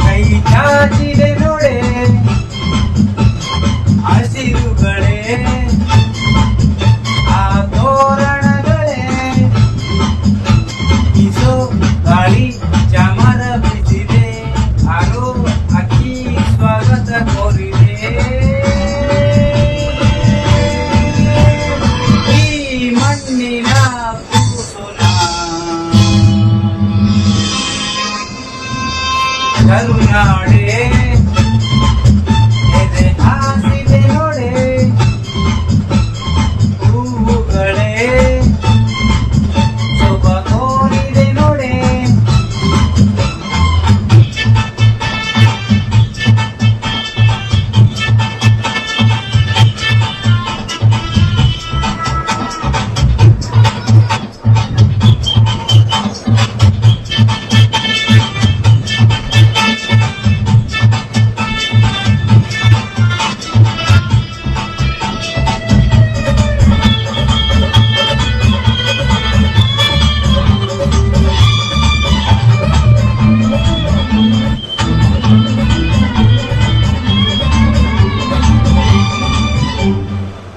ಕೈ ಚಾಚಿದೆ ನೋಡೆ ಹಸಿರುಗಳೇ ಆ ತೋರಣಗಳೇ ಇಸೋ ಗಾಳಿ ಚಾಮರ ಬಿಸಿದೆ ಆರೋ ಅಕ್ಕಿ ಸ್ವಾಗತ ಕೋರಿದೆ ಈ ಮಣ್ಣಿನ ಕೂಸುನ ಕರುನಾಡೆ ಎದೆ ಹಾಸಿದೆ ನೋಡೆ ಹೂವುಗಳೇ ಶುಭ ಕೋರಿದೆ ನೋಡೆ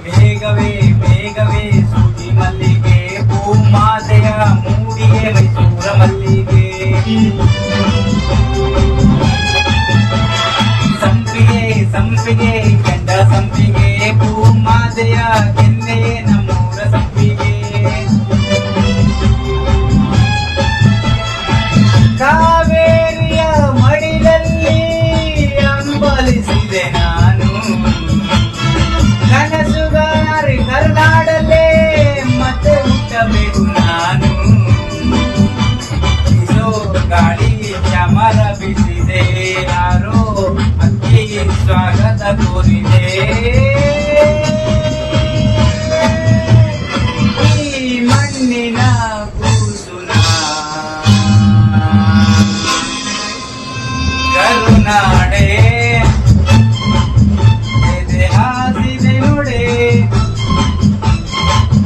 ಮೇಘವೇ ಮೇಘವೇ ಸೂಜಿ ಮಲ್ಲಿಗೆ ಭೂಮಾತೆಯ ಮೂಡಿಗೆ ಮೈಸೂರ ಮಲ್ಲಿಗೆ ಸಂಪಿಗೆ ಸಂಪಿಗೆ ಗಂಡ ಸಂಪಿಗೆ ಭೂಮಾತೆಯ ಕೆನ್ನೆಯೇ ನಮ್ಮೂರ ಸಂಪಿಗೆ ಕಾವೇರಿಯ ಮಡಿಲಲ್ಲಿ ಅಂಬಲಿಸಿದೆ ನಾನು ಕನಸುಗಾರಿ ಕರುನಾಡಲ್ಲೇ ಮತ್ತೆ ಹುಟ್ಟಬೇಕು ನಾನು ಬಿಸೋ ಗಾಳಿ ಚಾಮರ ಬಿಸಿದೆ ಯಾರೋ ಅಕ್ಕಿ ಸ್ವಾಗತ ಕೋರಿದೆ ಈ ಮಣ್ಣಿನ ಕೂಸುನ ಕರುನಾಡೆ ಎದೆ ಹಾಸಿದೆ ನೋಡೆ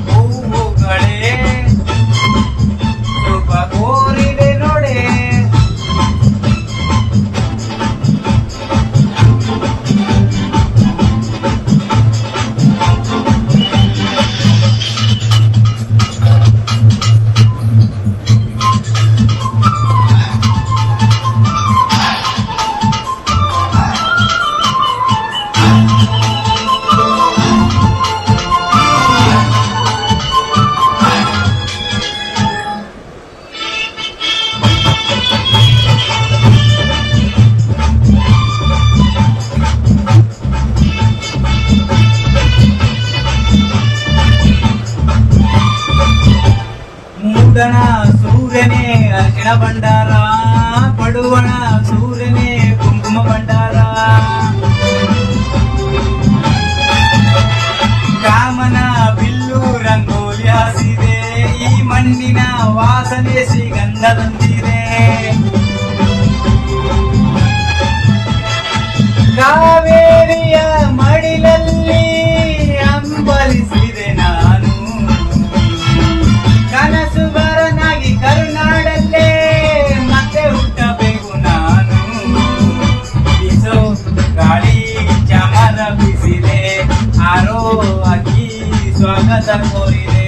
ಹೂವುಗಳೇ ಶುಭ ಕೋರಿದೆ ನೋಡೆ ಮೂಡಣ ಸೂರ್ಯನೇ ಅರ್ಶಿಣ ಭಂಡಾರ ಪಡುವಣ ಸೂರ್ಯನೇ ಕುಂಕುಮ ಭಂಡಾರ ಕಾಮನ ಬಿಲ್ಲು ರಂಗೋಲಿ ಹಾಸಿದೆ ಈ ಮಣ್ಣಿನ ವಾಸನೆ ಶ್ರೀಗಂಧ ತಂದಿದೆ ಕಾವೇರಿಯ ಮಡಿಲಲ್ಲಿ ಅಂಬಲಿಸಿದೆ ನಾನು ಕನಸುಗಾರನಾಗಿ ಕರುನಾಡಲ್ಲೇ ಮತ್ತೆ ಹುಟ್ಟಬೇಕು ನಾನು ಬಿಸೋ ಗಾಳಿ ಚಾಮರ ಬಿಸಿದೆ ಆರೋ ಅಕ್ಕಿ ಸ್ವಾಗತ ಕೋರಿದೆ